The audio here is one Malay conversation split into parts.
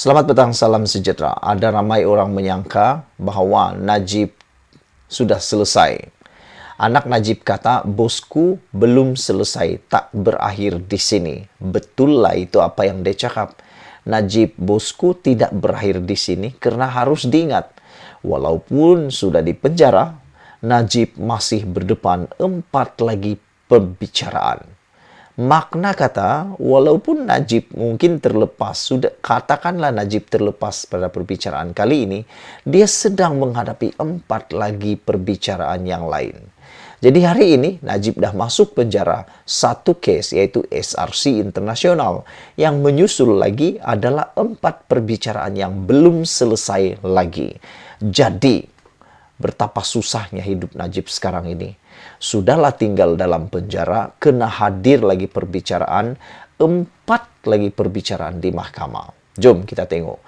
Selamat petang, salam sejahtera. Ada ramai orang menyangka bahawa Najib sudah selesai. Anak Najib kata, bosku belum selesai, tak berakhir di sini. Betul lah itu apa yang dia cakap. Najib, bosku tidak berakhir di sini karena harus diingat. Walaupun sudah di penjara, Najib masih berdepan 4 lagi pembicaraan. Makna kata, walaupun Najib mungkin terlepas, katakanlah Najib terlepas pada perbicaraan kali ini, dia sedang menghadapi 4 lagi perbicaraan yang lain. Jadi hari ini Najib dah masuk penjara 1 kes yaitu SRC Internasional. Yang menyusul lagi adalah 4 perbicaraan yang belum selesai lagi. Jadi betapa susahnya hidup Najib sekarang ini. Sudahlah tinggal dalam penjara, kena hadir lagi perbicaraan, 4 lagi perbicaraan di mahkamah. Jom kita tengok.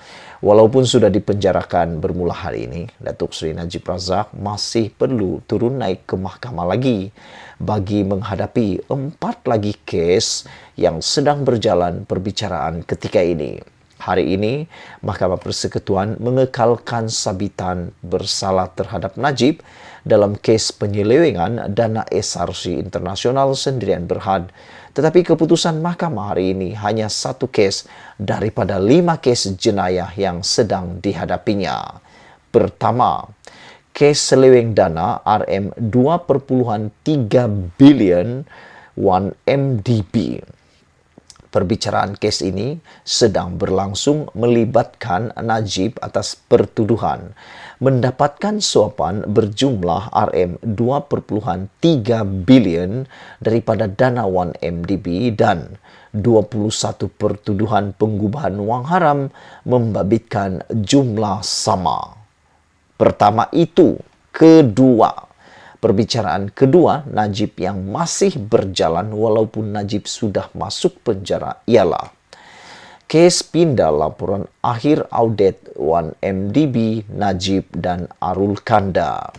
Walaupun sudah dipenjarakan bermula hari ini, Datuk Seri Najib Razak masih perlu turun naik ke mahkamah lagi bagi menghadapi 4 lagi kes yang sedang berjalan perbicaraan ketika ini. Hari ini, Mahkamah Persekutuan mengekalkan sabitan bersalah terhadap Najib dalam kes penyelewengan dana SRC Internasional Sendirian Berhad. Tetapi keputusan mahkamah hari ini hanya 1 kes daripada 5 kes jenayah yang sedang dihadapinya. Pertama, kes seleweng dana RM2.3 bilion 1MDB. Perbicaraan kes ini sedang berlangsung melibatkan Najib atas pertuduhan mendapatkan suapan berjumlah RM2.3 bilion daripada dana 1MDB dan 21 pertuduhan pengubahan wang haram membabitkan jumlah sama. Pertama itu. Kedua, perbicaraan kedua Najib yang masih berjalan walaupun Najib sudah masuk penjara ialah kes pindah laporan akhir audit 1MDB Najib dan Arul Kanda.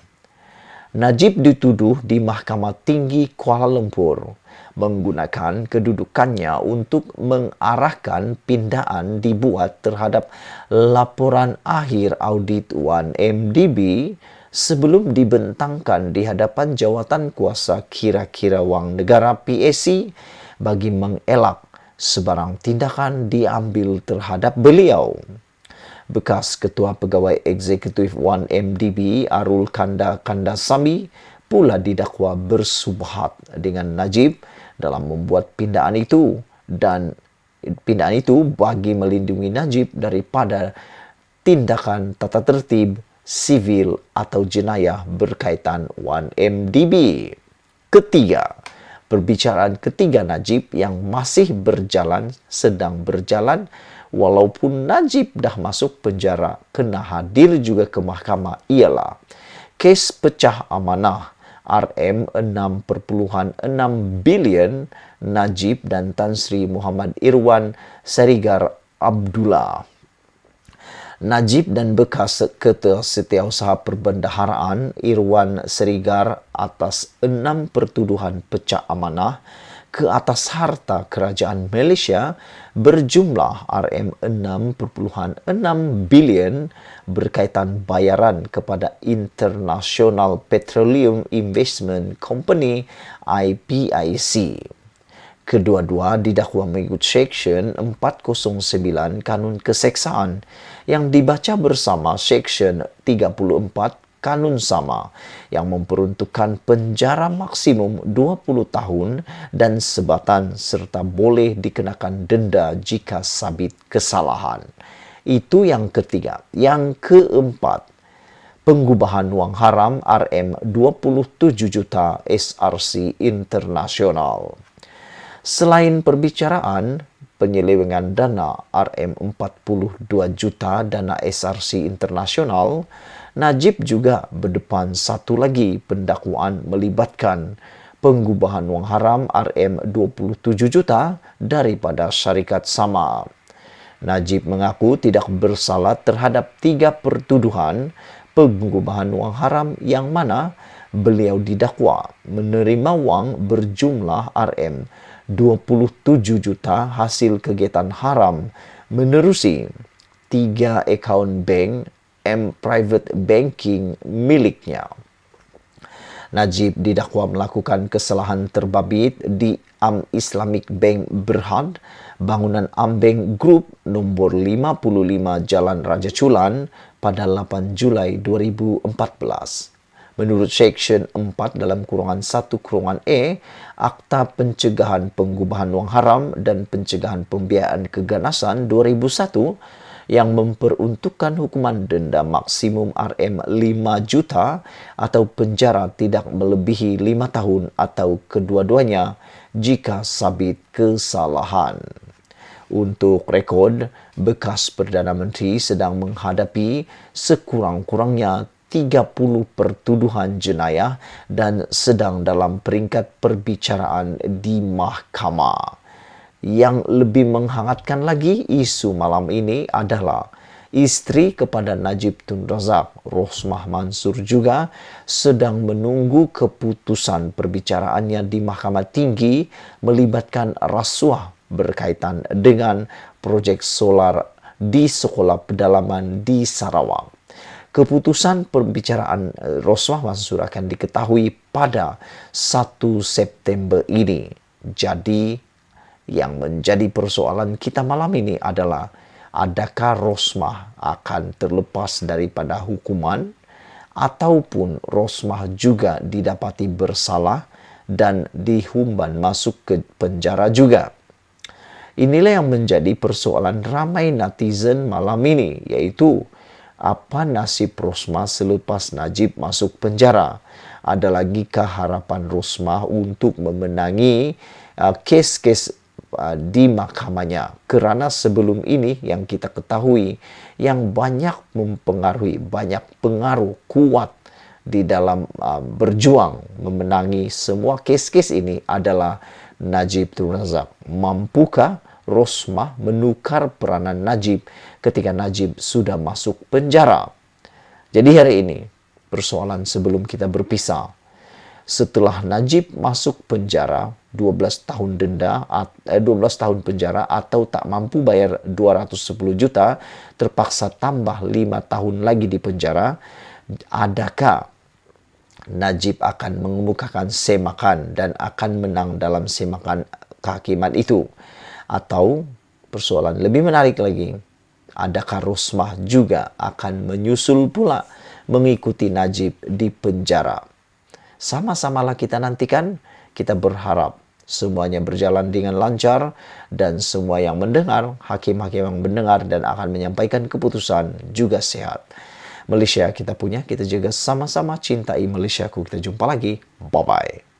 Najib dituduh di Mahkamah Tinggi Kuala Lumpur menggunakan kedudukannya untuk mengarahkan pindaan dibuat terhadap laporan akhir audit 1MDB sebelum dibentangkan di hadapan jawatan kuasa kira-kira wang negara PAC bagi mengelak sebarang tindakan diambil terhadap beliau. Bekas Ketua Pegawai Eksekutif 1MDB Arul Kandasamy pula didakwa bersubhat dengan Najib dalam membuat pindaan itu dan pindaan itu bagi melindungi Najib daripada tindakan tata tertib sivil atau jenayah berkaitan 1MDB. Ketiga, perbicaraan ketiga Najib yang masih sedang berjalan walaupun Najib dah masuk penjara kena hadir juga ke mahkamah ialah kes pecah amanah RM6.6 bilion Najib dan Tan Sri Muhammad Irwan Sarigar Abdullah. Najib dan bekas Ketua Setiausaha Perbendaharaan Irwan Sarigar atas 6 pertuduhan pecah amanah ke atas harta kerajaan Malaysia berjumlah RM6.6 bilion berkaitan bayaran kepada International Petroleum Investment Company IPIC. Kedua-dua didakwa mengikut Seksyen 409 Kanun Keseksaan yang dibaca bersama Seksyen 34 Kanun Sama yang memperuntukkan penjara maksimum 20 tahun dan sebatan serta boleh dikenakan denda jika sabit kesalahan. Itu yang ketiga. Yang keempat, pengubahan wang haram RM27 juta SRC Internasional. Selain perbicaraan penyelewengan dana RM42 juta dana SRC Internasional, Najib juga berdepan 1 lagi pendakwaan melibatkan pengubahan wang haram RM27 juta daripada syarikat sama. Najib mengaku tidak bersalah terhadap 3 pertuduhan pengubahan wang haram yang mana beliau didakwa menerima wang berjumlah RM27 juta hasil kegiatan haram menerusi 3 akaun bank private banking miliknya. Najib didakwa melakukan kesalahan terbabit di Islamic Bank Berhad, bangunan Bank Group nombor 55 Jalan Raja Chulan pada 8 Julai 2014. Menurut Seksyen 4 dalam kurungan 1 kurungan E, Akta Pencegahan Pengubahan Wang Haram dan Pencegahan Pembiayaan Keganasan 2001 yang memperuntukkan hukuman denda maksimum RM5 juta atau penjara tidak melebihi 5 tahun atau kedua-duanya jika sabit kesalahan. Untuk rekod, bekas Perdana Menteri sedang menghadapi sekurang-kurangnya 30 pertuduhan jenayah dan sedang dalam peringkat perbicaraan di mahkamah. Yang lebih menghangatkan lagi, isu malam ini adalah isteri kepada Najib Tun Razak, Rosmah Mansur juga sedang menunggu keputusan perbicaraannya di Mahkamah Tinggi melibatkan rasuah berkaitan dengan projek solar di sekolah pedalaman di Sarawak. Keputusan perbicaraan Rosmah Mansur akan diketahui pada 1 September ini. Jadi, yang menjadi persoalan kita malam ini adalah adakah Rosmah akan terlepas daripada hukuman ataupun Rosmah juga didapati bersalah dan dihumban masuk ke penjara juga. Inilah yang menjadi persoalan ramai netizen malam ini, yaitu apa nasib Rosmah selepas Najib masuk penjara? Ada lagikah harapan Rosmah untuk memenangi kes-kes di mahkamahnya? Kerana sebelum ini yang kita ketahui yang banyak mempengaruhi, banyak pengaruh kuat di dalam berjuang memenangi semua kes-kes ini adalah Najib Tun Razak. Mampukah Rosmah menukar peranan Najib ketika Najib sudah masuk penjara? Jadi hari ini persoalan sebelum kita berpisah, setelah Najib masuk penjara 12 tahun denda, 12 tahun penjara atau tak mampu bayar 210 juta, terpaksa tambah 5 tahun lagi di penjara, adakah Najib akan mengemukakan semakan dan akan menang dalam semakan kehakiman itu? Atau persoalan lebih menarik lagi, adakah Rosmah juga akan menyusul pula mengikuti Najib di penjara? Sama-samalah kita nantikan, kita berharap semuanya berjalan dengan lancar dan semua yang mendengar, hakim-hakim yang mendengar dan akan menyampaikan keputusan juga sehat. Malaysia kita punya, kita juga sama-sama cintai Malaysiaku. Kita jumpa lagi. Bye-bye.